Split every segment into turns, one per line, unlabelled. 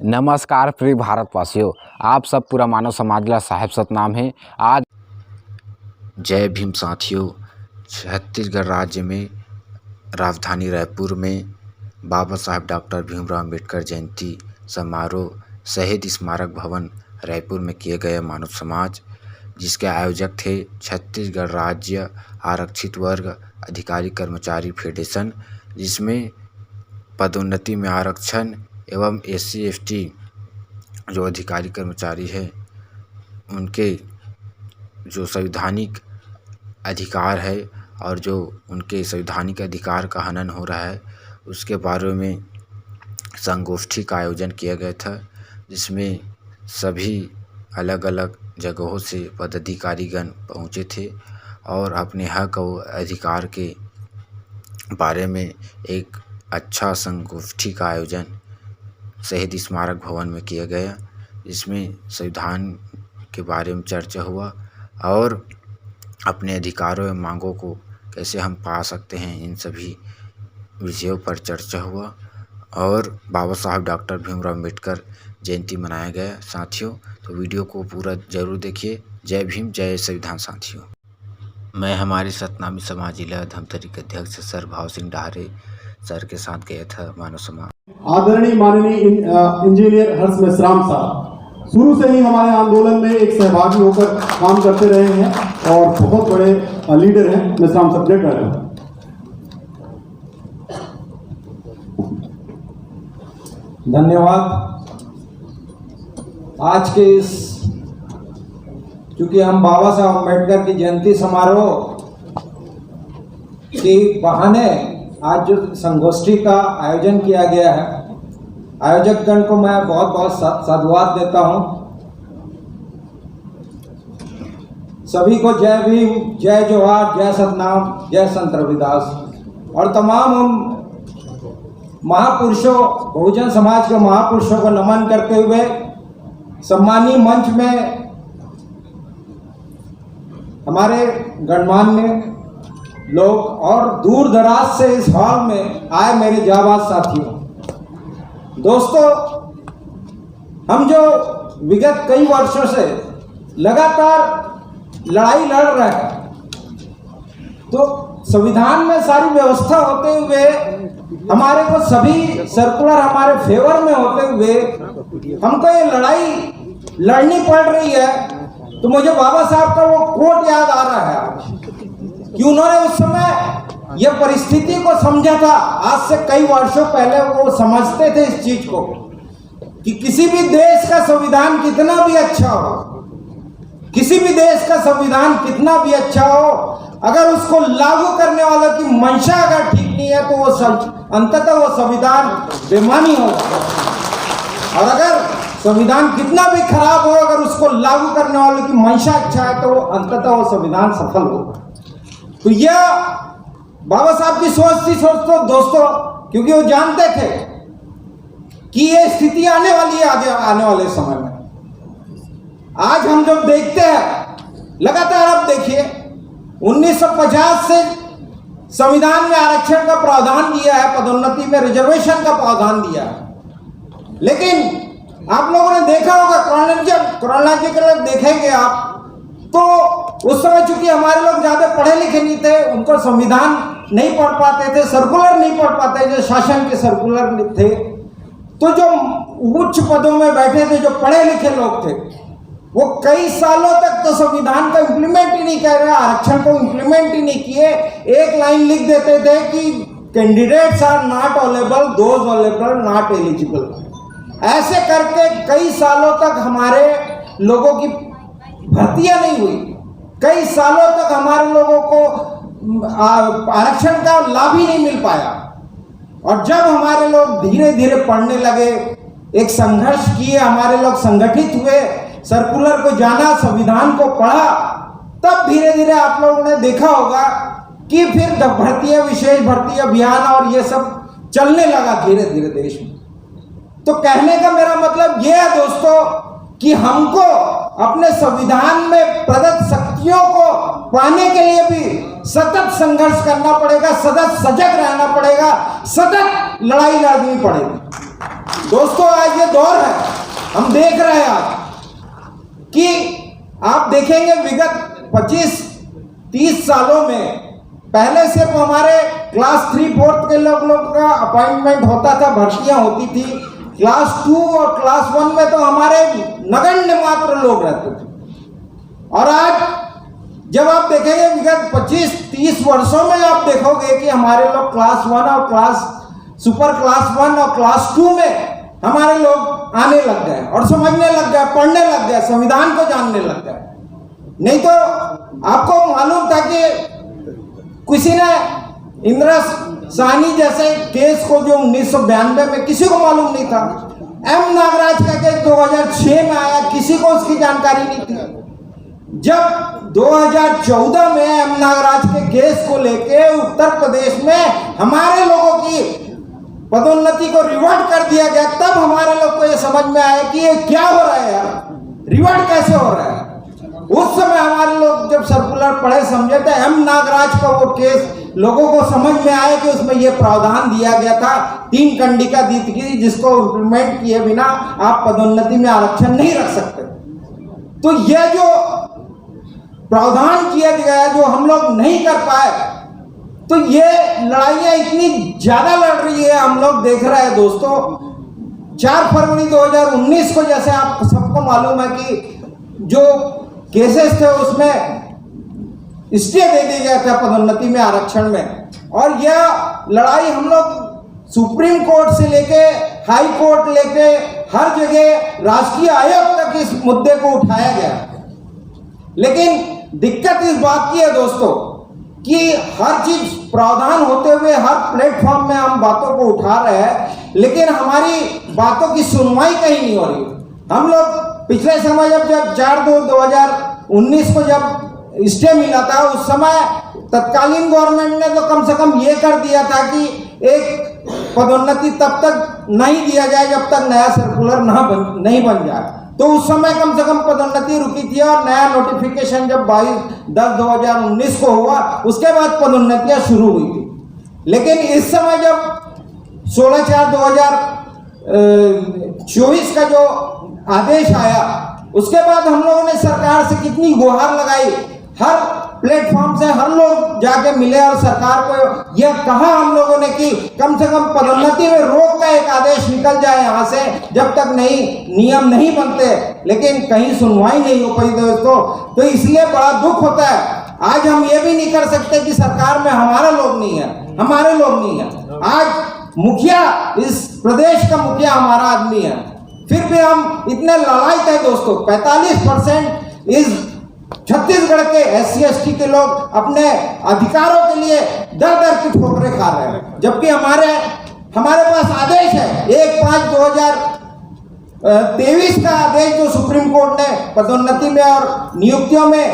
नमस्कार प्रिय भारतवासियों, आप सब पूरा मानव समाज ला साहेब सतनाम है। आज
जय भीम साथियों। छत्तीसगढ़ राज्य में राजधानी रायपुर में बाबा साहेब डॉक्टर भीमराव अंबेडकर जयंती समारोह शहीद स्मारक भवन रायपुर में किए गए मानव समाज, जिसके आयोजक थे छत्तीसगढ़ राज्य आरक्षित वर्ग अधिकारी कर्मचारी फेडरेशन, जिसमें पदोन्नति में आरक्षण एवं SC/ST जो अधिकारी कर्मचारी है उनके जो संवैधानिक अधिकार है और जो उनके संवैधानिक अधिकार का हनन हो रहा है उसके बारे में संगोष्ठी का आयोजन किया गया था, जिसमें सभी अलग अलग जगहों से पदाधिकारीगण पहुँचे थे और अपने हक और अधिकार के बारे में एक अच्छा संगोष्ठी का आयोजन शहीद स्मारक भवन में किया गया, जिसमें संविधान के बारे में चर्चा हुआ और अपने अधिकारों एवं मांगों को कैसे हम पा सकते हैं, इन सभी विषयों पर चर्चा हुआ और बाबा साहब डॉक्टर भीमराव अंबेडकर जयंती मनाया गया। साथियों, तो वीडियो को पूरा जरूर देखिए। जय भीम, जय संविधान। साथियों, मैं हमारे सतनामी समाज जिला धमतरी के अध्यक्ष सर भाव सिंह डाहरे सर के साथ गया था मानव समाज।
आदरणीय माननीय इंजीनियर हर्ष मेश्राम साहब शुरू से ही हमारे आंदोलन में एक सहभागी होकर काम करते रहे हैं और बहुत बड़े लीडर हैं। मेश्राम सब्जेक्ट है।
धन्यवाद। आज के इस चूंकि हम बाबा साहब अम्बेडकर की जयंती समारोह के बहाने आज जो संगोष्ठी का आयोजन किया गया है, आयोजकगण को मैं बहुत बहुत साधुवाद देता हूं। सभी को जय भीम, जय जोहार, जय सतनाम, जय संत रविदास और तमाम उन महापुरुषों, बहुजन समाज के महापुरुषों को नमन करते हुए सम्मानीय मंच में हमारे गणमान्य लोग और दूर दराज से इस हॉल में आए मेरे जाबाज साथियों, दोस्तों, हम जो विगत कई वर्षों से लगातार लड़ाई लड़ रहे हैं, तो संविधान में सारी व्यवस्था होते हुए हमारे को सभी सर्कुलर हमारे फेवर में होते हुए हमको ये लड़ाई लड़नी पड़ रही है। तो मुझे बाबा साहब का वो कोट याद आ रहा है आज, कि उन्होंने उस समय ये परिस्थिति को समझा था। आज से कई वर्षों पहले वो समझते थे इस चीज को कि किसी भी देश का संविधान कितना भी अच्छा हो, किसी भी देश का संविधान कितना भी अच्छा हो, अगर उसको लागू करने वालों की मंशा अगर ठीक नहीं है तो वो अंततः वो संविधान बेमानी होगा। और अगर संविधान कितना भी खराब हो, अगर उसको लागू करने वालों की मंशा अच्छा है तो अंततः वो संविधान सफल होगा। तो यह बाबा साहब की सोच थी दोस्तों, क्योंकि वो जानते थे कि ये स्थिति आने वाली है आगे आने वाले समय में। आज हम जब देखते हैं लगातार, अब देखिए 1950 से संविधान में आरक्षण का प्रावधान दिया है, पदोन्नति में रिजर्वेशन का प्रावधान दिया है, लेकिन आप लोगों ने देखा होगा क्रोनोलॉजिकल देखेंगे आप तो उस समय चूंकि हमारे लोग ज्यादा पढ़े लिखे नहीं थे, उनको संविधान नहीं पढ़ पाते थे, सर्कुलर नहीं पढ़ पाते, जो शासन के सर्कुलर थे, तो जो उच्च पदों में बैठे थे, जो पढ़े लिखे लोग थे, वो कई सालों तक तो संविधान का इंप्लीमेंट ही नहीं कर रहे, आरक्षण को इंप्लीमेंट ही नहीं किए। एक लाइन लिख देते थे कि candidates are not available, those available not eligible. ऐसे करके कई सालों तक हमारे लोगों की भर्तियां नहीं हुई, कई सालों तक हमारे लोगों को आरक्षण का लाभ ही नहीं मिल पाया। और जब हमारे लोग धीरे धीरे पढ़ने लगे, एक संघर्ष किए, हमारे लोग संगठित हुए, सर्कुलर को जाना, संविधान को पढ़ा, तब धीरे धीरे आप लोगों ने देखा होगा कि फिर भर्ती, विशेष भर्ती अभियान और ये सब चलने लगा धीरे धीरे देश में। तो कहने का मेरा मतलब ये है दोस्तों कि हमको अपने संविधान में प्रदत्त शक्तियों को पाने के लिए भी सतत संघर्ष करना पड़ेगा, सतत सजग रहना पड़ेगा, सतत लड़ाई लड़नी पड़ेगी। दोस्तों आज ये दौर है, हम देख रहे हैं आज कि आप देखेंगे विगत 25-30 सालों में पहले सिर्फ हमारे क्लास 3-4 के लोगों का अपॉइंटमेंट होता था, भर्तियां होती थी। क्लास 2 और क्लास 1 में तो हमारे नगण्य मात्र लोग रहते थे। और आज जब आप देखेंगे विगत 25-30 वर्षों में आप देखोगे कि हमारे लोग क्लास 1 और सुपर क्लास 1 और क्लास 2 में हमारे लोग आने लग गए और समझने लग गए, पढ़ने लग गए, संविधान को जानने लग गए। नहीं तो आपको मालूम था कि किसी ने इंदिरा साहनी जैसे केस को जो 1992 में किसी को मालूम नहीं था। एम नागराज का केस 2006 में आया, किसी को उसकी जानकारी नहीं थी। जब 2014 में एम नागराज के केस को लेके उत्तर प्रदेश में हमारे लोगों की पदोन्नति को रिवर्ट कर दिया गया, तब हमारे लोग को यह समझ में आया कि ये क्या हो रहा है यार, रिवर्ट कैसे हो रहा है। उस समय हमारे लोग जब सर्कुलर पढ़े समझे थे, एम नागराज का वो केस लोगों को समझ में आया कि उसमें ये प्रावधान दिया गया था 3 कंडिका दी थी, जिसको इम्प्लीमेंट किए बिना आप पदोन्नति में आरक्षण नहीं रख सकते। तो ये जो प्रावधान किया गया जो हम लोग नहीं कर पाए, तो ये लड़ाइयां इतनी ज्यादा लड़ रही है, हम लोग देख रहे हैं दोस्तों। 4 फरवरी 2019 को जैसे आप सबको मालूम है कि जो केसेस थे उसमें स्टे दे दिया गया था पदोन्नति में आरक्षण में, और यह लड़ाई हम लोग सुप्रीम कोर्ट से लेके हाई कोर्ट लेके हर जगह राष्ट्रीय आयोग तक इस मुद्दे को उठाया गया। लेकिन दिक्कत इस बात की है दोस्तों कि हर चीज प्रावधान होते हुए हर प्लेटफॉर्म में हम बातों को उठा रहे हैं, लेकिन हमारी बातों की सुनवाई कहीं नहीं हो रही। हम लोग पिछले समय जब 4/2/2019 को जब स्टे मिला था, उस समय तत्कालीन गवर्नमेंट ने तो कम से कम ये कर दिया था कि एक पदोन्नति तब तक नहीं दिया जाए जब तक नया सर्कुलर नहीं बन जाए। तो उस समय कम से कम पदोन्नति रुकी थी, और नया नोटिफिकेशन जब 22/10/2019 को हुआ, उसके बाद पदोन्नतियां शुरू हुई थी। लेकिन इस समय जब 16/4/2024 का जो आदेश आया, उसके बाद हम लोगों ने सरकार से कितनी गुहार लगाई, हर प्लेटफॉर्म से हर लोग जाके मिले और सरकार को यह कहा हम लोगों ने कि कम से कम पदोन्नति में रोक का एक आदेश निकल जाए यहाँ से, जब तक नई नियम नहीं बनते। लेकिन कहीं सुनवाई नहीं हो पाई दोस्तों। तो इसलिए बड़ा दुख होता है। आज हम ये भी नहीं कर सकते कि सरकार में हमारा लोग नहीं है, हमारे लोग नहीं है। आज मुखिया, इस प्रदेश का मुखिया हमारा आदमी है, फिर भी हम इतने लड़ाई थे दोस्तों। 45% इस छत्तीसगढ़ के SC/ST के लोग अपने अधिकारों के लिए दर दर की ठोकरें खा रहे हैं, जबकि हमारे पास आदेश है 1/5/2023 का आदेश जो सुप्रीम कोर्ट ने पदोन्नति में और नियुक्तियों में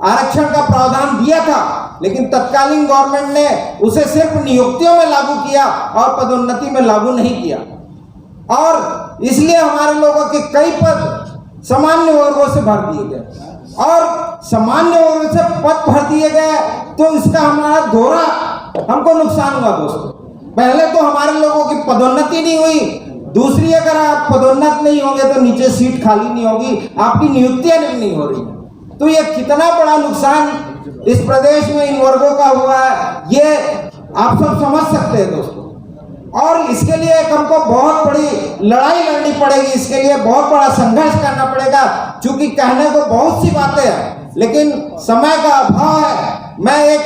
आरक्षण का प्रावधान दिया था, लेकिन तत्कालीन गवर्नमेंट ने उसे सिर्फ नियुक्तियों में लागू किया और पदोन्नति में लागू नहीं किया। और इसलिए हमारे लोगों के कई पद सामान्य वर्गों से भर दिए गए, और सामान्य वर्ग से पद भर दिए गए तो इसका हमारा दोहरा हमको नुकसान हुआ दोस्तों। पहले तो हमारे लोगों की पदोन्नति नहीं हुई, दूसरी अगर आप पदोन्नत नहीं होंगे तो नीचे सीट खाली नहीं होगी, आपकी नियुक्तियां नहीं हो रही। तो ये कितना बड़ा नुकसान इस प्रदेश में इन वर्गों का हुआ है, ये आप सब समझ सकते हैं दोस्तों। और इसके लिए हमको बहुत बड़ी लड़ाई लड़नी पड़ेगी, इसके लिए बहुत बड़ा संघर्ष करना पड़ेगा, क्योंकि कहने को बहुत सी बातें हैं लेकिन समय का अभाव है। मैं एक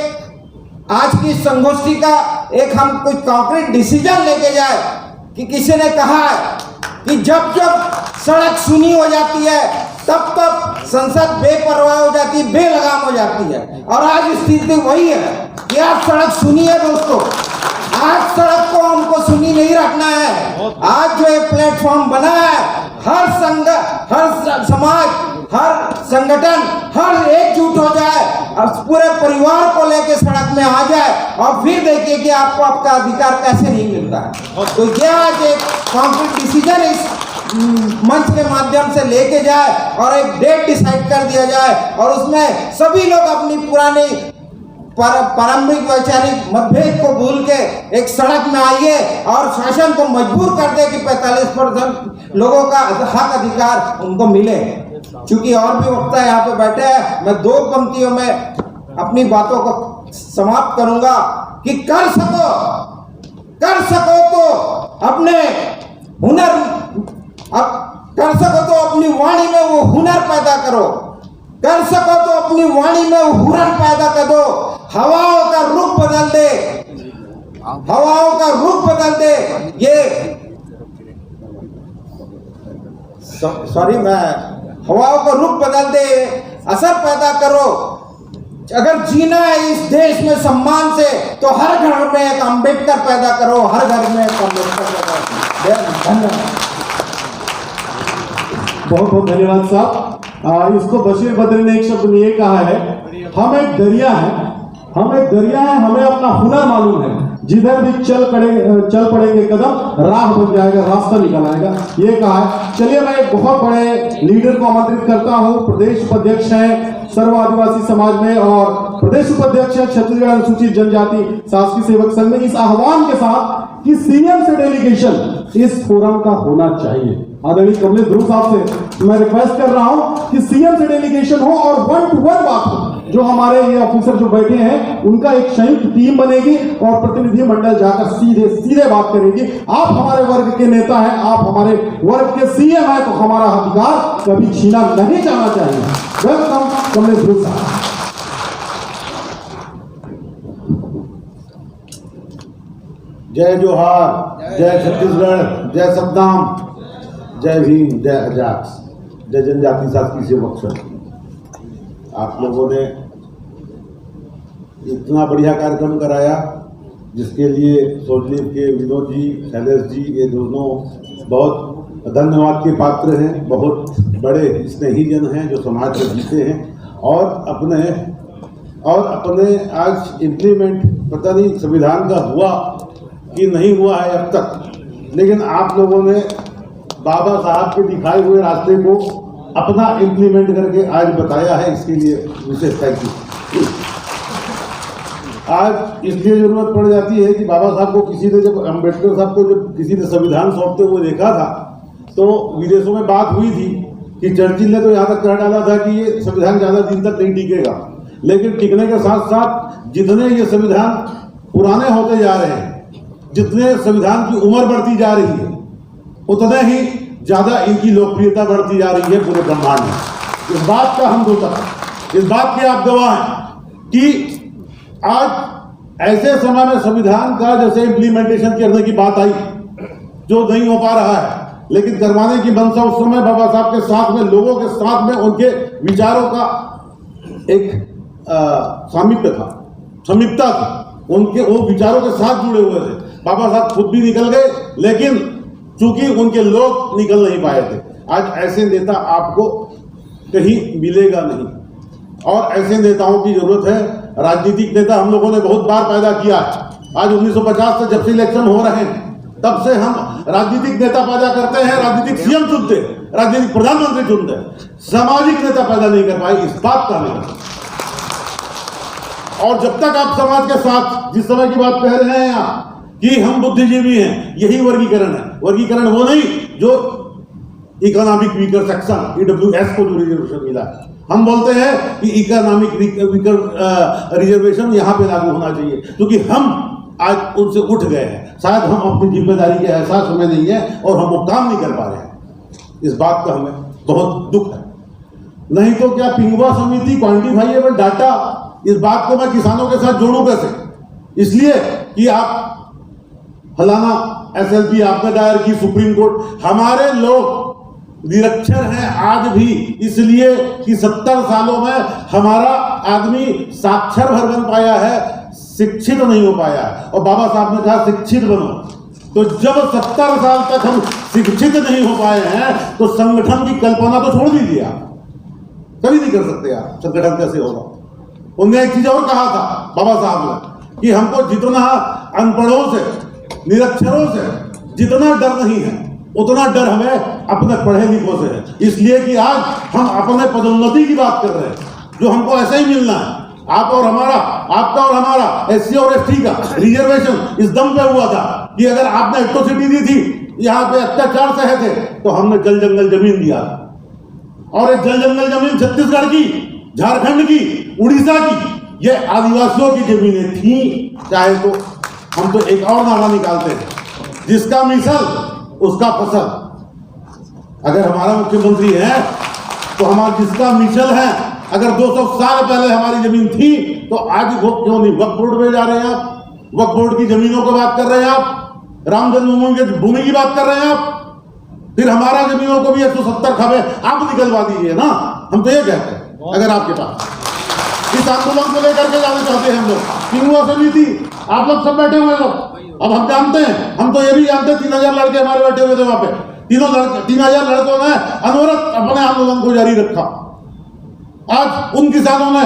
आज की संगोष्ठी का एक हम कुछ कॉन्क्रीट डिसीजन लेके जाए कि किसी ने कहा है कि जब जब सड़क सुनी हो जाती है तब तक संसद बेपरवाह हो जाती है, बेलगाम हो जाती है। और आज स्थिति वही है कि आज सड़क सुनी है दोस्तों, आज सड़क को हमको सुनी नहीं रखना है। आज जो ये प्लेटफॉर्म बना है, हर संघ, हर समाज, हर संगठन, हर एकजुट हो जाए और पूरे परिवार को लेके सड़क में आ जाए, और फिर देखिए कि आपको आपका अधिकार कैसे नहीं मिलता है। तो यह आज एक कॉन्क्रीट डिसीजन इस मंच के माध्यम से लेके जाए और एक डेट डिसाइड कर दिया जाए, और उसमें सभी लोग अपनी पुरानी प्रारंभिक वैचारिक मतभेद को भूल के एक सड़क में आइए और शासन को मजबूर कर दे कि 45% लोगों का हक अधिकार उनको मिले। क्योंकि और भी वक्ता यहाँ पे बैठे हैं, मैं 2 पंक्तियों में अपनी बातों को समाप्त करूंगा कि कर सको तो अपने हुनर, कर सको तो अपनी वाणी में वो हुनर पैदा करो, कर सको तो अपनी वाणी में वो हुनर पैदा कर दो। हवाओं का रुख बदल दे, हवाओं का रुख बदल दे। ये सॉरी मैं हवाओं का रुख बदल दे, असर पैदा करो। अगर जीना है इस देश में सम्मान से तो हर घर में एक अंबेडकर पैदा करो, हर घर में एक अंबेडकर पैदा करो। धन्यवाद।
बहुत बहुत धन्यवाद साहब। इसको बशीर बद्री ने एक शब्द में ये कहा है, हम एक दरिया हैं, हमें अपना हुनर मालूम है, जिधर भी चल पड़ेंगे कदम राह बन जाएगा, रास्ता निकल आएगा, ये कहा है। चलिए मैं एक बहुत बड़े लीडर को आमंत्रित करता हूँ। प्रदेश उपाध्यक्ष हैं सर्व आदिवासी समाज में और प्रदेश उपाध्यक्ष है छत्तीसगढ़ अनुसूचित जनजाति शासकीय सेवक संघ में, इस आह्वान के साथ कि सीएम से डेलीगेशन इस फोरम का होना चाहिए। आदरणीय कमलेश ध्रुव साहब से मैं रिक्वेस्ट कर रहा हूं कि सीएम से डेलीगेशन हो और 1-to-1 बात हो। जो हमारे ये ऑफिसर जो बैठे हैं उनका एक संयुक्त टीम बनेगी और प्रतिनिधि मंडल जाकर सीधे बात करेगी। आप हमारे वर्ग के नेता हैं, आप हमारे वर्ग के सीएम हैं, तो हमारा अधिकार कभी छीना नहीं जाना चाहिए। वेलकम कमलेश ध्रुव साहब।
जय जोहार, जय छत्तीसगढ़, जय सतनाम, जय भीम, जय अजाक्स, जय जनजाति शासकीय सेवक संघ। आप लोगों ने इतना बढ़िया कार्यक्रम कराया जिसके लिए सोजली के विनोद जी, शैलेश जी, ये दोनों बहुत धन्यवाद के पात्र हैं। बहुत बड़े स्नेही जन हैं जो समाज में जीते हैं और अपने आज इम्प्लीमेंट पता नहीं संविधान का हुआ कि नहीं हुआ है अब तक, लेकिन आप लोगों ने बाबा साहब के दिखाए हुए रास्ते को अपना इम्प्लीमेंट करके आज बताया है, इसके लिए विशेष थैंक यू। आज इसलिए जरूरत पड़ जाती है कि बाबा साहब को किसी ने, जब अम्बेडकर साहब को जब किसी ने संविधान सौंपते हुए देखा था तो विदेशों में बात हुई थी कि चर्चिल ने तो यहाँ तक कह डाला था कि ये संविधान ज़्यादा दिन तक नहीं टिकेगा, लेकिन टिकने के साथ साथ जितने ये संविधान पुराने होते जा रहे हैं, जितने संविधान की उम्र बढ़ती जा रही है, उतने ही ज़्यादा इनकी लोकप्रियता बढ़ती जा रही है पूरे ब्रह्मांड में। इस बात का हम इस बात के आप गवाह हैं कि आज ऐसे समय में संविधान का जैसे इम्प्लीमेंटेशन करने की बात आई जो नहीं हो पा रहा है, लेकिन करवाने की मंशा उस समय बाबा साहब के साथ में, लोगों के साथ में उनके विचारों का एक सामीप्य था, समीपता थी, उनके वो विचारों के साथ जुड़े हुए थे। बाबा साहब खुद भी निकल गए, लेकिन चूंकि उनके लोग निकल नहीं पाए थे। आज ऐसे नेता आपको कहीं मिलेगा नहीं और ऐसे नेताओं की जरूरत है। राजनीतिक नेता हम लोगों ने बहुत बार पैदा किया है। आज 1950 से जब से इलेक्शन हो रहे हैं तब से हम राजनीतिक नेता पैदा करते हैं, राजनीतिक सीएम चुनते, राजनीतिक प्रधानमंत्री चुनते, सामाजिक नेता पैदा नहीं कर पाए, इस बात का नहीं। और जब तक आप समाज के साथ, जिस समय की बात कह रहे हैं यहाँ कि हम बुद्धिजीवी हैं, यही वर्गीकरण है। वर्गीकरण वो नहीं जो इकोनॉमिक वीकर सेक्शन EWS को जो रिजर्वेशन मिला है। हम बोलते हैं कि इकोनॉमिक वीकर रिजर्वेशन यहाँ पे लागू होना चाहिए, क्योंकि हम आज उनसे उठ गए हैं। शायद हम अपनी जिम्मेदारी के एहसास हमें नहीं है और हम वो काम नहीं कर पा रहे हैं। इस बात का हमें बहुत दुख है। नहीं तो क्या पिंगुआ समिति क्वांटिफाइएबल डाटा, इस बात को मैं किसानों के साथ जोड़ूं कैसे? इसलिए कि आप फलाना SLP आपने दायर की सुप्रीम कोर्ट, हमारे लोग निरक्षर हैं आज भी, इसलिए कि 70 सालों में हमारा आदमी साक्षर भर बन पाया है, शिक्षित नहीं हो पाया है। और बाबा साहब ने कहा शिक्षित बनो। तो जब 70 साल तक हम शिक्षित नहीं हो पाए हैं तो संगठन की कल्पना तो छोड़ दीजिए, आप कभी नहीं कर सकते। आप संगठन कैसे होगा? उन्होंने एक चीज और कहा था बाबा साहब ने कि हमको जितना अनपढ़ों से, निरक्षरों से जितना डर नहीं है, उतना डर हमें अपने पढ़े लिखों से है। इसलिए कि आज हम अपने पदोन्नति की बात कर रहे हैं, जो हमको ऐसे ही मिलना है, आप और हमारा, आपका और हमारा, SC और ST का रिजर्वेशन इस दम पे हुआ था कि अगर आपने एट्रोसिटी दी थी, यहाँ पे अत्याचार सहे थे, तो हमने जल जंगल जमीन दिया। और एक जल जंगल जमीन छत्तीसगढ़ की, झारखंड की, उड़ीसा की, ये आदिवासियों की जमीनें थी। चाहे तो हम तो एक और नारा निकालते हैं, जिसका मिसल उसका फसल। अगर हमारा मुख्यमंत्री है तो हमारा जिसका मिसल है, अगर 200 साल पहले हमारी जमीन थी तो आज वो क्यों नहीं वक्फ बोर्ड में जा रहे हैं आप? वक्फ बोर्ड की जमीनों की बात कर रहे हैं आप, राम जन्मभूमि की भूमि की बात कर रहे हैं आप, फिर हमारा जमीनों को भी 170 खबे आप निकलवा दीजिए ना। हम तो ये कहते हैं, अगर आपके पास इस आंदोलन को लेकर के जाना चाहते हैं हम लोग, किनुआ समिति, आप लोग सब बैठे हुए लोग, अब हम जानते हैं, हम तो ये भी जानते हैं 3000 लड़के हमारे बैठे हुए थे वहां पे, 3000 लड़कों ने अनवरत अपने आंदोलन को जारी रखा। आज उन किसानों ने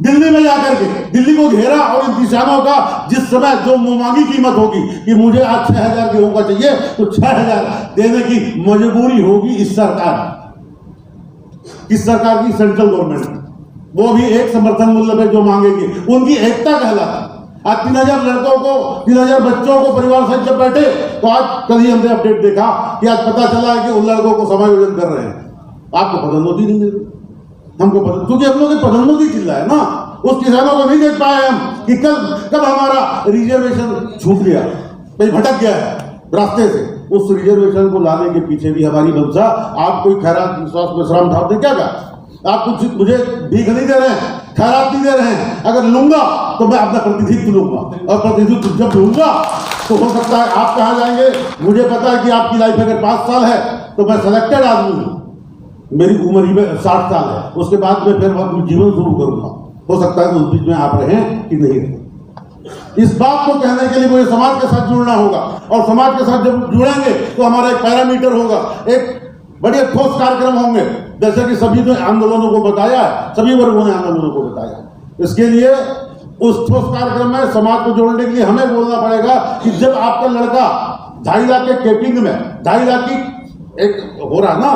दिल्ली में जाकर के दिल्ली को घेरा और इन किसानों का जिस समय जो मुमांगी कीमत होगी कि मुझे आज 6000 गेहूं का चाहिए, तो 6000 देने की मजबूरी होगी इस सरकार की, सेंट्रल गवर्नमेंट, वो भी एक समर्थन मूल्य पे जो मांगेगी, उनकी एकता कहलाती। आज 3000 लड़कों को, 3000 बच्चों को परिवार सहित जब बैठे, तो आज कल ही हमने अपडेट देखा कि आज पता चला है कि उन लड़कों को समायोजन कर रहे हैं। आपको पदोन्नति नहीं मिल रही, हमको पता, क्योंकि हम लोग पदोन्नति चिल्ला है ना। उस किसानों को नहीं देख पाए हम कि कब हमारा रिजर्वेशन छूट गया, कहीं भटक गया है रास्ते से। उस रिजर्वेशन को लाने के पीछे भी हमारी मंशा। आप कोई खैरात विश्वास विश्राम ठाकुर ने क्या कहा, आप कुछ मुझे भीख नहीं दे रहे हैं, खैरात नहीं दे रहे हैं, अगर लूंगा तो मैं अपना प्रतिनिधित्व लूंगा, और प्रतिनिधित्व जब लूंगा तो हो सकता है आप कहाँ जाएंगे। मुझे पता है कि आपकी लाइफ अगर 5 साल है तो मैं सिलेक्टेड आदमी हूँ, मेरी उम्र ही में 60 साल है, उसके बाद में फिर अपना जीवन शुरू करूंगा। हो सकता है कि उस बीच में आप रहें कि नहीं रहें। इस बात को कहने के लिए मुझे समाज के साथ जुड़ना होगा, और समाज के साथ जब जुड़ेंगे तो हमारा एक पैरामीटर होगा, एक बड़े ठोस कार्यक्रम होंगे, जैसे कि सभी ने आंदोलनों को बताया है, सभी वर्गों ने आंदोलनों को बताया। इसके लिए उस ठोस कार्यक्रम में समाज को जोड़ने के लिए हमें बोलना पड़ेगा कि जब आपका लड़का 2.5 लाख के कैपिंग में 2.5 लाख की एक हो रहा ना,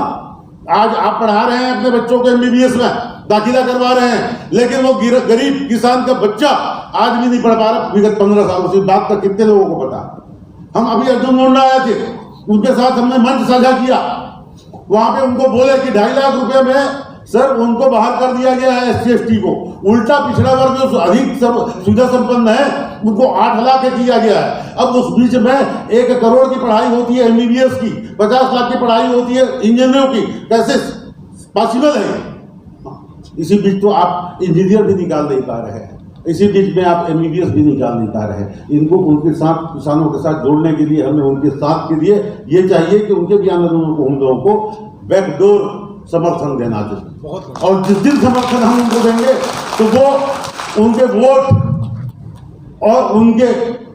आज आप पढ़ा रहे हैं अपने बच्चों को MBBS में दाखिला करवा रहे हैं, लेकिन वो गरीब किसान का बच्चा आज भी नहीं पढ़ पा रहा विगत 15 सालों से। बात का कितने लोगों को पता। हम अभी अर्जुन मुंडा आए थे, उनके साथ हमने मंच साझा किया, वहां पे उनको बोले कि 2.5 लाख रुपए में सर उनको बाहर कर दिया गया है SC ST को, उल्टा पिछड़ा वर्ग जो अधिक सुविधा संपन्न है उनको 8 लाख किया गया है। अब उस बीच में 1 करोड़ की पढ़ाई होती है MBBS की, 50 लाख की पढ़ाई होती है इंजीनियरों की, कैसे पॉसिबल है? इसी बीच तो आप इंजीनियर भी निकाल नहीं पा रहे हैं, इसी बीच में आप MBBS भी निकाल नहीं पा रहे हैं। इनको उनके साथ, किसानों के साथ जोड़ने के लिए हमें उनके साथ के लिए ये चाहिए कि उनके भी आंदोलनों को, हम लोगों को बैकडोर समर्थन देना चाहिए। और जिस दिन समर्थन हम उनको देंगे तो वो उनके वोट और उनके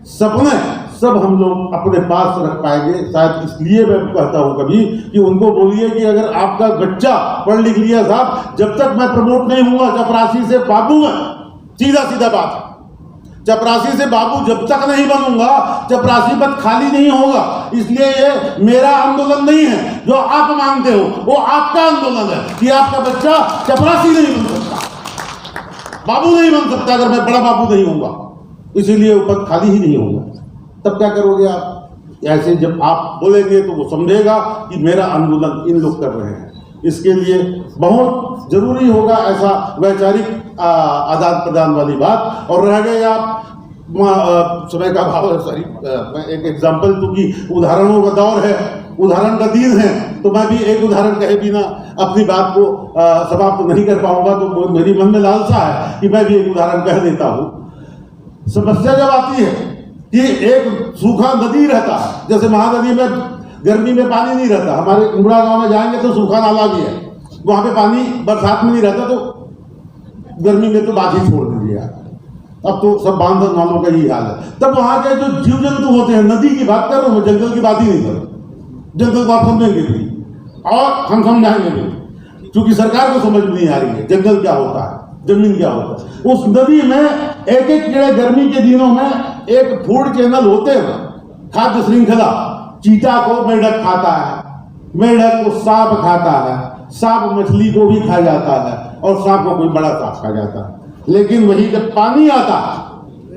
सपने सब हम लोग अपने पास रख पाएंगे। शायद इसलिए मैं कहता हूं कभी कि उनको बोलिए कि अगर आपका बच्चा पढ़ लिख लिया साहब, जब तक मैं प्रमोट नहीं हुआ चपरासी से बाबू में, सीधा बात, चपरासी से बाबू जब तक नहीं बनूंगा चपरासी पद खाली नहीं होगा। इसलिए ये मेरा आंदोलन नहीं है जो आप मांगते हो, वो आपका आंदोलन है कि आपका बच्चा चपरासी नहीं बन सकता, बाबू नहीं बन सकता अगर मैं बड़ा बाबू नहीं होऊंगा, इसीलिए वो पद खाली ही नहीं होगा। तब क्या करोगे आप? ऐसे जब आप बोलेंगे तो वो समझेगा कि मेरा आंदोलन इन लोग कर रहे हैं। इसके लिए बहुत जरूरी होगा ऐसा वैचारिक आदान प्रदान वाली बात। और रह गए आप समय का भाव, सॉरी मैं एक एग्जाम्पल, क्योंकि उदाहरणों का दौर है, उदाहरण का दिन है, तो मैं भी एक उदाहरण कहे बिना अपनी बात को समाप्त नहीं कर पाऊंगा। तो मेरी मन में लालसा है कि मैं भी एक उदाहरण कह देता हूँ। समस्या जब आती है कि एक सूखा नदी रहता है, जैसे महानदी में गर्मी में पानी नहीं रहता, हमारे उमड़ा गांव में जाएंगे तो सूखा नाला भी है, वहां पे पानी बरसात में नहीं रहता, तो गर्मी में तो बात ही छोड़ दीजिए यार, अब तो सब बांध नालों का ही हाल है। तब वहां के जो जीव जंतु होते हैं, नदी की बात कर रहा हूं, जंगल की बात ही नहीं कर रहा, जंगल को आप समझेंगे भी और हम समझाएंगे भी, क्योंकि सरकार को समझ नहीं आ रही है जंगल क्या होता है, जमीन क्या होता है। उस नदी में एक कीड़े गर्मी के दिनों में एक फूड चैनल होते हैं, खाद्य श्रृंखला, चीता को मेढक खाता है, मेढक को सांप खाता है, सांप मछली को भी खा जाता है, और सांप को कोई बड़ा सांप खा जाता है। लेकिन वही जब पानी आता,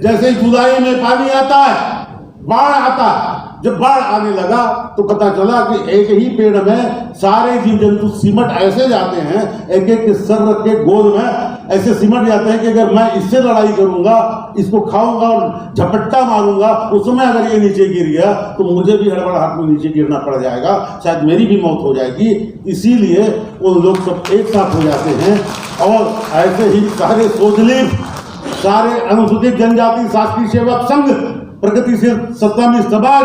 जैसे जुलाई में पानी आता है, बाढ़ आता है, जब बाढ़ आने लगा तो पता चला कि एक ही पेड़ में सारे जीव जंतु सिमट ऐसे जाते हैं, एक एक के सर रख के गोद में ऐसे सिमट जाते हैं कि अगर मैं इससे लड़ाई करूंगा, इसको खाऊंगा और झपट्टा मारूंगा, उस समय अगर ये नीचे गिर गया तो मुझे भी हड़बड़ाहट में नीचे गिरना पड़ जाएगा, शायद मेरी भी मौत हो जाएगी। इसीलिए उन लोग सब एक साथ हो जाते हैं और ऐसे ही सारे सोजलीव, सारे अनुसूचित जनजाति शासकीय सेवक संघ, प्रगतिशील सत्तामी समाज,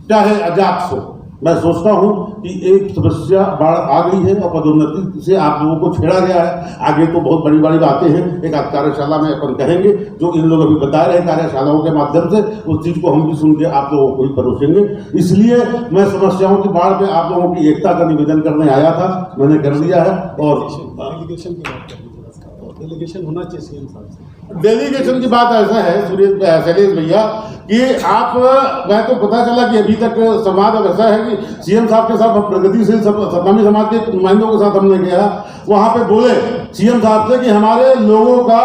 चाहे अजाक्स हो, मैं सोचता हूं कि एक समस्या बाढ़ आ गई है और पदोन्नति से आप लोगों को छेड़ा गया है। आगे तो बहुत बड़ी बड़ी बातें हैं, एक कार्यशाला में अपन कहेंगे, जो इन लोग अभी बता रहे हैं कार्यशालाओं के माध्यम से, उस चीज को हम भी सुन के आप लोगों को ही परोसेंगे। इसलिए मैं समस्याओं की बाढ़ पे आप लोगों की एकता का निवेदन करने आया था, मैंने कर दिया है। और
डेलीगेशन होना चाहिए सीएम साहब से।
डेलीगेशन की बात ऐसा है शैलेश भैया कि आप, मैं तो पता चला कि अभी तक समाज अब ऐसा है कि सीएम साहब के साथ प्रगतिशील सत्तामी समाज के नुमाइंदों के साथ हमने गया, वहां पे बोले सीएम साहब से कि हमारे लोगों का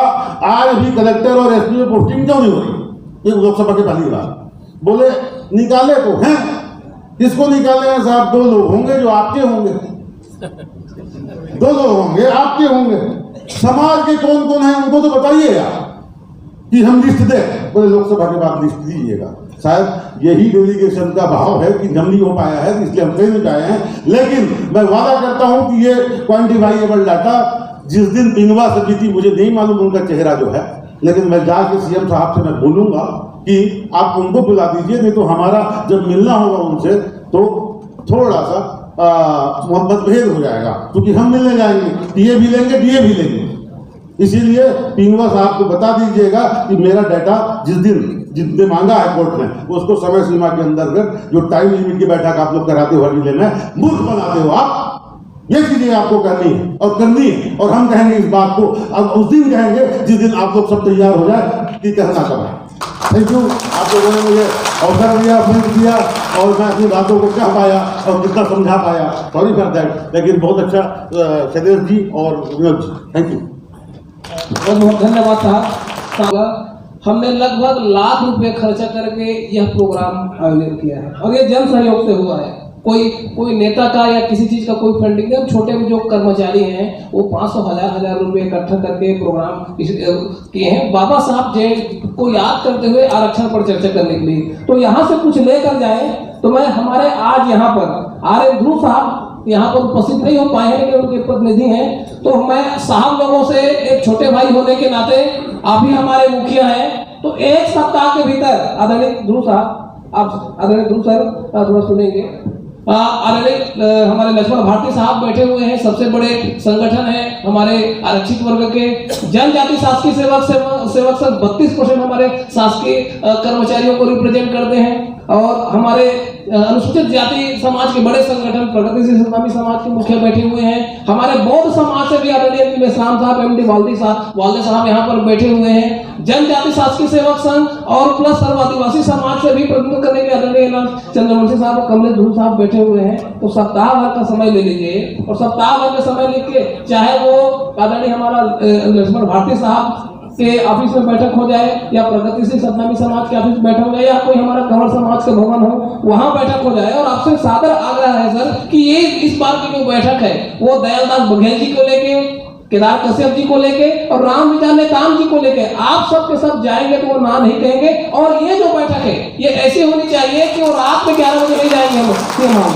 आज भी कलेक्टर और एसपी में पोस्टिंग क्यों नहीं हो रही, ये लोकसभा के पहली बार बोले। निकाले तो हैं, किसको निकाले हैं साहब? 2 लोग होंगे जो आपके होंगे, 2 लोग होंगे आपके होंगे। समाज के कौन कौन है उनको तो बताइए यार कि हम लिस्ट दें। बोले लोकसभा के बाद लिस्ट दीजिएगा। शायद यही डेलीगेशन का भाव है कि जम नहीं हो पाया है, इसलिए हम कहीं नहीं पाए हैं। लेकिन मैं वादा करता हूं कि ये क्वांटिफाइएबल डाटा जिस दिन पिंगवा से बीती, मुझे नहीं मालूम उनका चेहरा जो है, लेकिन मैं जाके सीएम साहब से मैं बोलूंगा कि आप उनको बुला दीजिए, नहीं तो हमारा जब मिलना होगा उनसे तो थोड़ा सा मतभेद हो जाएगा, क्योंकि हम मिलने जाएंगे, टीए भी लेंगे, डीए भी लेंगे। इसीलिए पिंगवा साहब को बता दीजिएगा कि मेरा डाटा जितने मांगा है कोर्ट में, उसको समय सीमा के अंदर जो टाइम लिमिट की बैठक आप लोग कराते हो जिले में, मूर्ख बनाते हो आप। ये चीजें आपको करनी है और करनी है, और हम कहेंगे इस बात को, अब उस दिन कहेंगे जिस दिन आप लोग सब तैयार हो जाए कि कहना कब है। थैंक यू, आप लोगों ने मुझे अवसर दिया, फोन किया, और मैं अपनी बातों को कह पाया और कितना समझा पाया, सॉरी फॉर दैट। लेकिन बहुत अच्छा शैलेश जी और विनोद जी, थैंक यू,
बहुत बहुत धन्यवाद साहब। हमने लगभग लाख रुपए खर्चा करके यह प्रोग्राम आयोजित किया है और ये जन सहयोग से हुआ है। कोई नेता का या किसी चीज का कोई फंडिंग नहीं। छोटे जो कर्मचारी हैं वो 500 हजार रुपए इकट्ठा करके प्रोग्राम किए हैं बाबा साहब जय को याद करते हुए आरक्षण पर चर्चा करने के लिए। तो यहाँ से कुछ लेकर जाए तो मैं हमारे आज यहाँ पर आर.एन. ध्रुव साहब यहाँ पर उपस्थित नहीं हो पाए हैं, लेकिन उनके प्रतिनिधि हैं, तो मैं साहब लोगों से एक छोटे भाई होने के नाते, आप ही हमारे मुखिया हैं, तो 1 सप्ताह के भीतर आदरणीय ध्रुव साहब, आप आदरणीय ध्रुव सर थोड़ा सुनेंगे। हमारे लक्ष्मण भारती साहब बैठे हुए हैं, सबसे बड़े संगठन है हमारे आरक्षित वर्ग के। जनजाति शासकीय सेवक संघ 32% हमारे शासकीय कर्मचारियों को रिप्रेजेंट करते हैं, और हमारे अनुसूचित जाति समाज के बड़े संगठन प्रगतिशील सत्तामी समाज के मुखिया बैठे हुए हैं। हमारे बौद्ध समाज से भी आदरणीय मेश्राम साहब, एमडी वाल्दे साहब यहाँ पर बैठे हुए हैं। जनजाति शासकीय सेवक संघ और प्लस सर्व आदिवासी समाज से भी प्रतिनिधित्व करने के आदरणीय चंद्रवंशी साहब और कमलेश ध्रुव साहब बैठे हुए हैं। तो सप्ताह भर का समय ले लीजिए, और सप्ताह भर का समय लेके चाहे वो आदरणीय हमारा लक्ष्मण भारती साहब के ऑफिस में बैठक हो जाए, या प्रगतिशील सत्तामी समाज के ऑफिस में बैठक हो जाए, या कोई हमारा कंवर समाज का भवन हो वहां बैठक हो जाए। और आपसे सादर आग्रह है सर कि ये इस बार की जो बैठक है वो दयालदास बघेल जी को लेके, केदार कश्यप जी को लेके और राम विचार नेताम जी को लेके आप सब के सब जाएंगे तो वो ना नहीं कहेंगे। और ये जो बैठक है ये ऐसी होनी चाहिए कि वो रात में 11 बजे नहीं जाएंगे, हम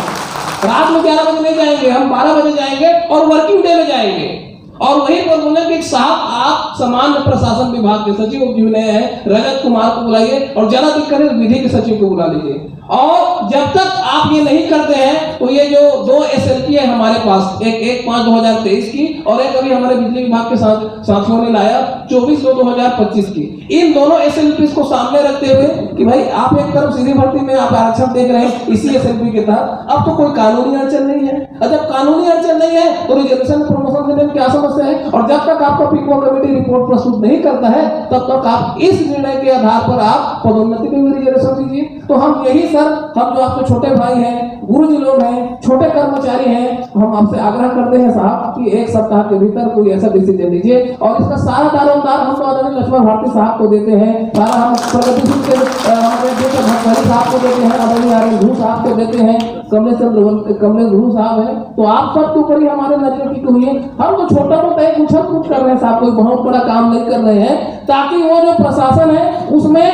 रात में 11 बजे नहीं जाएंगे, हम 12 बजे जाएंगे और वर्किंग डे में जाएंगे। और वहीं पर बोले कि साहब आप सामान्य प्रशासन विभाग के सचिव जो नए हैं रजत कुमार को बुलाइए, और ज्यादा दिक्कत है विधि के सचिव को बुला लीजिए। और जब तक आप ये नहीं करते हैं तो ये जो 2 SLP है हमारे पास, एक 5/2023 की और एक अभी हमारे बिजली विभाग के साथियों ने लाया 24/2/2025 की, इन दोनों SLP को सामने रखते हुए कि भाई आप एक तरफ सीधी भर्ती में आप आरक्षण देख रहे हैं इसी SLP के तहत, अब तो कोई कानूनी अड़चन नहीं है। जब कानूनी अड़चन नहीं है तो रिजर्वेशन प्रमोशन देने में क्या समस्या है? और जब तक आपका पिकवा कमेटी रिपोर्ट प्रस्तुत नहीं करता है तब तक आप इस निर्णय के आधार पर आप पदोन्नति के लिए रिजर्वेशन दीजिए। तो हम यही सर, हम जो आपके छोटे भाई हैं, गुरुजी लोग हैं, छोटे कर्मचारी हैं, हम आपसे आग्रह करते हैं साहब कि एक सप्ताह के भीतर कोई ऐसा डिसीजन लीजिए और इसका सारा दारोमदार हम तो आदरणीय लक्ष्मण भारती साहब को देते हैं, सारा हम प्रगतिशील के हमारे डॉक्टर भट्टाचार्य साहब को देते हैं, आदरणीय आर्यन साहब को देते हैं, कमलेश ध्रुव साहब है, तो आप सबके ऊपर ही हमारे नजर टिकी हुई है। हम तो छोटा मोटा एक उछल कूद कर रहे हैं साहब, कोई बहुत बड़ा काम नहीं कर रहे हैं, ताकि वो जो प्रशासन है उसमें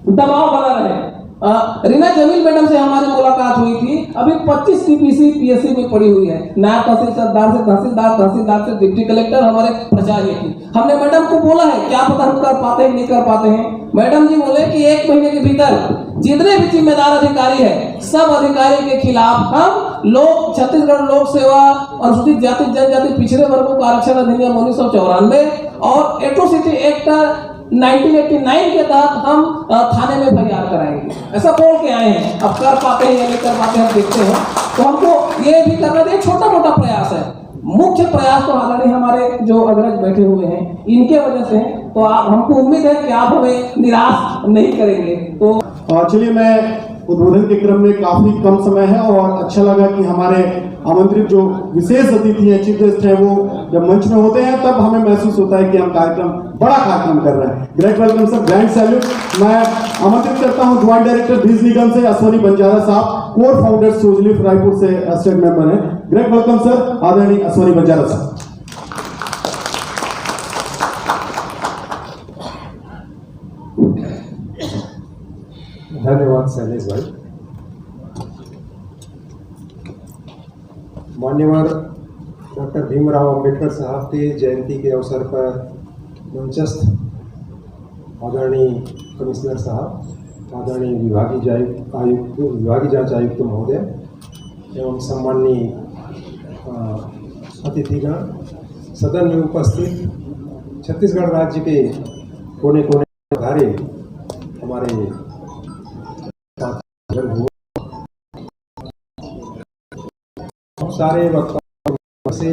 दबाव बना रहे। रीना जमील मैडम से हमारी मुलाकात हुई थी, अभी 25 टीपीसी पीएससी में पड़ी हुई है, नायब तहसीलदार से तहसीलदार, तहसीलदार से डिप्टी कलेक्टर, हमारे प्राचार्य की। हमने मैडम को बोला है क्या पता हम कर पाते हैं नहीं कर पाते हैं। मैडम जी बोले कि 1 महीने के भीतर जितने भी जिम्मेदार अधिकारी है सब अधिकारी के खिलाफ हम लोग छत्तीसगढ़ लोक सेवा अनुसूचित जाति जनजाति पिछड़े वर्गों का आरक्षण अधिनियम 1994 और एट्रोसिटी एक्ट 1989 के तहत हम थाने में फरियाद कराएंगे, ऐसा बोल के आए हैं। अब कर पाते हैं या नहीं कर पाते हम देखते हैं। तो हमको ये भी करना चाहिए, छोटा मोटा प्रयास है, मुख्य प्रयास तो आदरणीय हमारे जो अग्रज बैठे हुए हैं इनके वजह से है। तो आप हमको उम्मीद है कि आप हमें निराश नहीं करेंगे। तो
चलिए, मैं उद्बोधन के क्रम में काफी कम समय है और अच्छा लगा कि हमारे आमंत्रित जो विशेष अतिथि हैं, चीफ गेस्ट हैं, वो जब मंच में होते हैं तब हमें महसूस होता है कि हम बड़ा कार्यक्रम कर रहे हैं। Great welcome sir, grand salute. मैं आमंत्रित करता हूं ज्वाइंट डायरेक्टर बीज निगम से अश्वनी बंजारा साहब, कोर फाउंडर सोजलीफ रायपुर से स्टेट मेंबर हैं। ग्रेट वेलकम सर, आदरणीय अश्वनी बंजारा साहब।
धन्यवाद शैलेश भाई। मान्यवर डॉक्टर भीमराव अंबेडकर साहब के जयंती के अवसर पर मंचस्थ आदरणीय कमिश्नर साहब, आदरणीय विभागीय जांच आयुक्त महोदय एवं सम्माननीय अतिथिगण, सदन में उपस्थित छत्तीसगढ़ राज्य के कोने कोने धारे हमारे सारे वक्ताओं से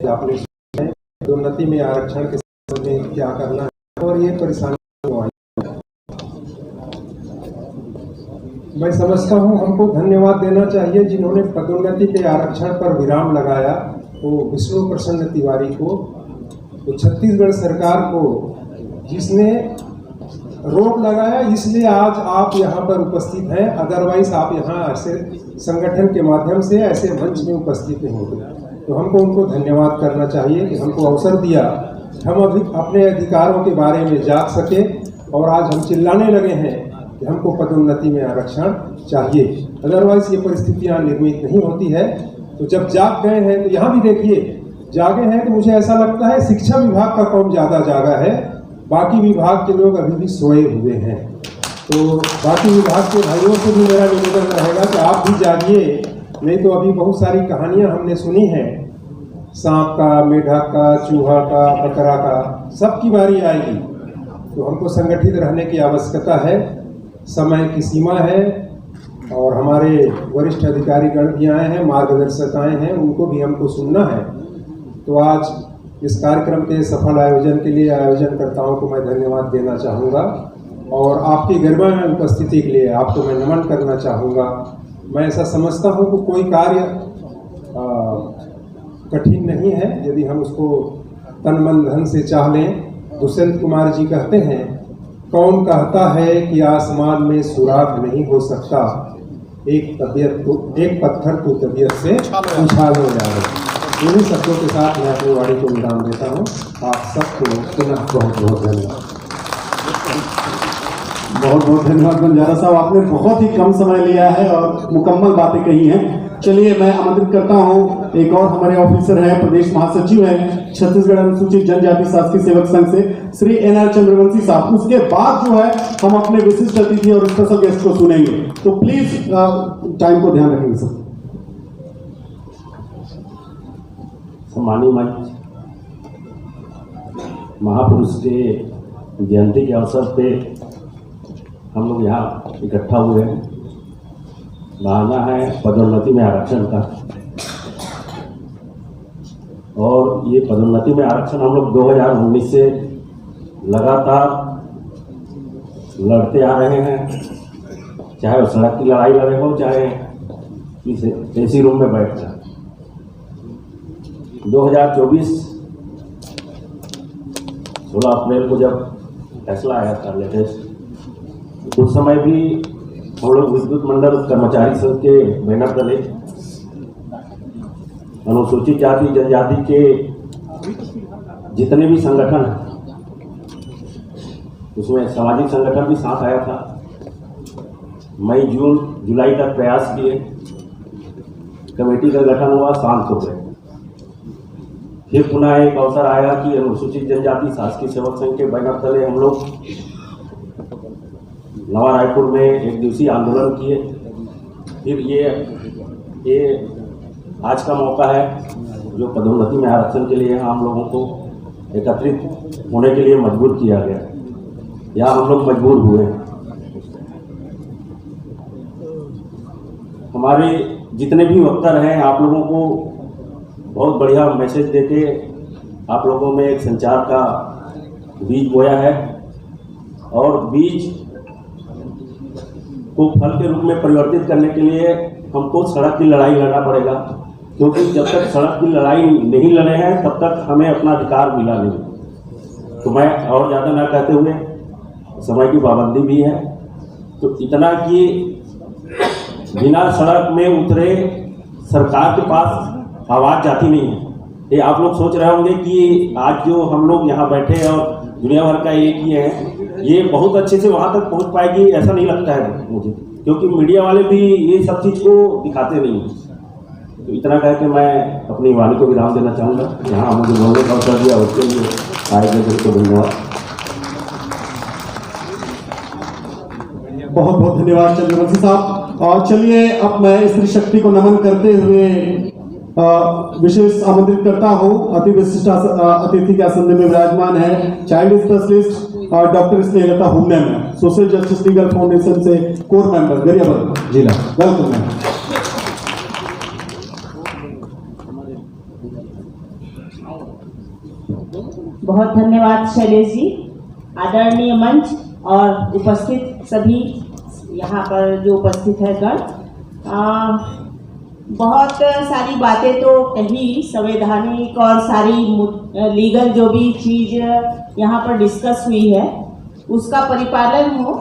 आपने पदोन्नति में आरक्षण के संबंध में क्या करना है और ये परेशानी मैं समझता हूँ हमको धन्यवाद देना चाहिए जिन्होंने पदोन्नति के आरक्षण पर विराम लगाया, वो विष्णु प्रसन्न तिवारी को, तो छत्तीसगढ़ सरकार को जिसने रोक लगाया, इसलिए आज आप यहाँ पर उपस्थित हैं। अदरवाइज आप यहाँ ऐसे संगठन के माध्यम से ऐसे मंच में उपस्थित नहीं होते। तो हमको उनको धन्यवाद करना चाहिए कि हमको अवसर दिया, हम अभी अपने अधिकारों के बारे में जाग सके और आज हम चिल्लाने लगे हैं कि हमको पदोन्नति में आरक्षण चाहिए। अदरवाइज ये परिस्थितियाँ निर्मित नहीं होती है। तो जब जाग गए हैं, तो यहाँ भी देखिए जागे हैं, तो मुझे ऐसा लगता है शिक्षा विभाग का कौन ज़्यादा जागा है, बाकी विभाग के लोग अभी भी सोए हुए हैं। तो बाकी विभाग के भाइयों से भी मेरा निवेदन रहेगा कि आप भी जागिए, नहीं तो अभी बहुत सारी कहानियां हमने सुनी हैं, सांप का, मेढक का, चूहा का, बकरा का, सबकी बारी आएगी। तो हमको संगठित रहने की आवश्यकता है, समय की सीमा है और हमारे वरिष्ठ अधिकारीगण भी आए हैं, मार्गदर्शक आए हैं, उनको भी हमको सुनना है। तो आज इस कार्यक्रम के सफल आयोजन के लिए आयोजनकर्ताओं को मैं धन्यवाद देना चाहूँगा और आपकी गरिमा में उपस्थिति के लिए आपको मैं नमन करना चाहूँगा। मैं ऐसा समझता हूँ कि कोई कार्य कठिन नहीं है यदि हम उसको तन मन धन से चाह लें। दुष्यंत कुमार जी कहते हैं, कौन कहता है कि आसमान में सुराग नहीं हो सकता, एक पत्थर तो तबीयत से उछालो यार। इन्हीं शब्दों के साथ मैं अपनी वाणी को विराम देता हूँ। आप सबको पुनः बहुत बहुत धन्यवाद।
बहुत बहुत धन्यवाद बंजारा साहब, आपने बहुत ही कम समय लिया है और मुकम्मल बातें कही हैं। चलिए, मैं आमंत्रित करता हूं एक और हमारे ऑफिसर हैं, प्रदेश महासचिव हैं छत्तीसगढ़ अनुसूचित जनजाति शासकीय सेवक संघ से, श्री NR चंद्रवंशी साहब। उसके बाद जो है हम अपने विशिष्ट अतिथि और स्पेशल गेस्ट को सुनेंगे। तो प्लीज टाइम को ध्यान रखेंगे सर।
सम्मानीय मंच, महापुरुष के जयंती के अवसर पे हम लोग यहाँ इकट्ठा हुए हैं। बहाना है पदोन्नति में आरक्षण का, और ये पदोन्नति में आरक्षण हम लोग 2019 से लगातार लड़ते आ रहे हैं, चाहे वो सड़क की लड़ाई लड़े हो, चाहे इस एसी रूम में बैठ कर 2024 16 अप्रैल को जब फैसला आया था लेटेस्ट, उस समय भी हम लोग विद्युत मंडल कर्मचारी संघ के बैनर तले अनुसूचित जाति जनजाति के जितने भी संगठन हैं, उसमें सामाजिक संगठन भी साथ आया था। मई जून जुलाई तक प्रयास किए, कमेटी का गठन हुआ, शांत हो गए। फिर पुनः एक अवसर आया कि अनुसूचित जनजाति शासकीय सेवक संघ के बैनर तले हम लोग नवा रायपुर में एक दिवसीय आंदोलन किए। फिर ये आज का मौका है जो पदोन्नति में आरक्षण के लिए हम लोगों को एकत्रित होने के लिए मजबूर किया गया, या हम लोग मजबूर हुए। हमारे जितने भी वक्ता हैं, आप लोगों को बहुत बढ़िया मैसेज देके आप लोगों में एक संचार का बीज बोया है, और बीज को फल के रूप में परिवर्तित करने के लिए हमको सड़क की लड़ाई लड़ना पड़ेगा, क्योंकि जब तक सड़क की लड़ाई नहीं लड़े हैं तब तक हमें अपना अधिकार मिला नहीं। तो मैं और ज़्यादा ना कहते हुए, समय की पाबंदी भी है, तो इतना कि बिना सड़क में उतरे सरकार के पास आवाज़ जाती नहीं है। ये आप लोग सोच रहे होंगे कि आज जो हम लोग यहाँ बैठे और दुनिया भर का एक ही है, ये बहुत अच्छे से वहाँ तक पहुँच पाएगी ऐसा नहीं लगता है मुझे, क्योंकि मीडिया वाले भी ये सब चीज़ को दिखाते नहीं। तो इतना कह के मैं अपनी वाणी को विराम देना चाहूँगा। यहाँ मुझे बोलने का अवसर दिया, उसके लिए आयोजक को धन्यवाद।
बहुत बहुत धन्यवाद चंद्रवंशी साहब। और चलिए अब मैं स्त्री शक्ति को नमन करते हुए विशेष आमंत्रित करता हूँ। अति विशिष्ट अतिथि के आसन में विराजमान है चाइल्ड स्पेशलिस्ट डॉक्टर स्नेहलता हुमने में, सोशल जस्टिस लीगल फाउंडेशन से कोर मेंबर गरियाबंद जिला। Welcome ma'am.
बहुत धन्यवाद शैलेश जी। आदरणीय मंच और उपस्थित सभी यहाँ पर जो उपस्थित है गण, बहुत सारी बातें तो कही, संवैधानिक और सारी लीगल जो भी चीज़ यहाँ पर डिस्कस हुई है उसका परिपालन हो,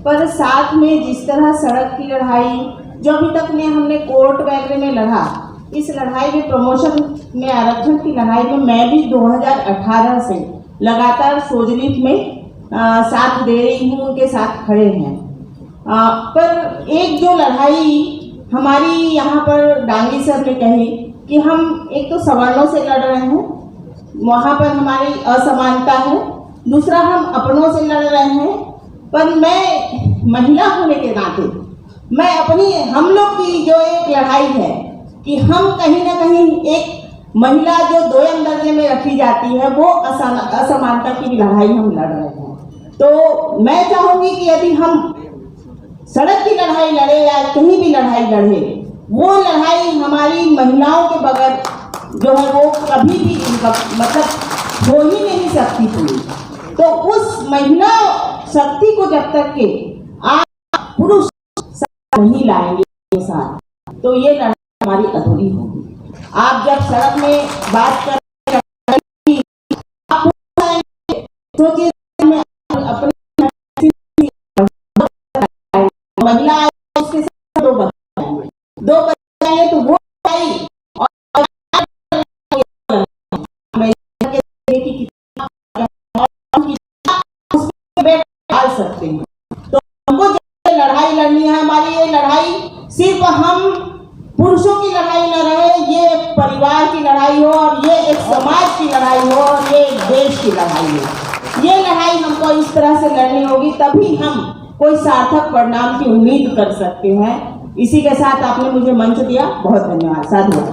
पर साथ में जिस तरह सड़क की लड़ाई जो अभी तक में हमने कोर्ट वगैरह में लड़ा, इस लड़ाई में प्रमोशन में आरक्षण की लड़ाई में मैं भी 2018 से लगातार सोजनीत में साथ दे रही हूँ, उनके साथ खड़े हैं। पर एक जो लड़ाई हमारी यहाँ पर डांगी सर ने कही कि हम एक तो सवर्णों से लड़ रहे हैं, वहाँ पर हमारी असमानता है, दूसरा हम अपनों से लड़ रहे हैं। पर मैं महिला होने के नाते मैं अपनी हम लोग की जो एक लड़ाई है कि हम कहीं ना कहीं एक महिला जो 2 दर्जे में रखी जाती है, वो असमानता की लड़ाई हम लड़ रहे हैं। तो मैं चाहूँगी कि यदि हम सड़क की लड़ाई लड़े या कहीं भी लड़ाई लड़े, वो लड़ाई हमारी महिलाओं के बगैर जो है वो कभी भी मतलब हो ही नहीं सकती थी। तो उस महिला शक्ति को जब तक के आप पुरुष नहीं लाएंगे साथ, तो ये लड़ाई हमारी अधूरी होगी। आप जब सड़क में बात कर सोचिए अपनी महिला उसके साथ 2 बच्चे आए तो वो आई और डाल सकते हैं। तो हमको जो लड़ाई लड़नी है, हमारी ये लड़ाई सिर्फ हम पुरुषों की लड़ाई न रहे, ये परिवार की लड़ाई हो और ये एक समाज की लड़ाई हो और ये एक देश की लड़ाई हो। ये लड़ाई हमको इस तरह से लड़नी होगी, तभी हम कोई सार्थक परिणाम की उम्मीद कर सकते हैं। इसी के साथ आपने मुझे मंच दिया, बहुत धन्यवाद। साधुवाद।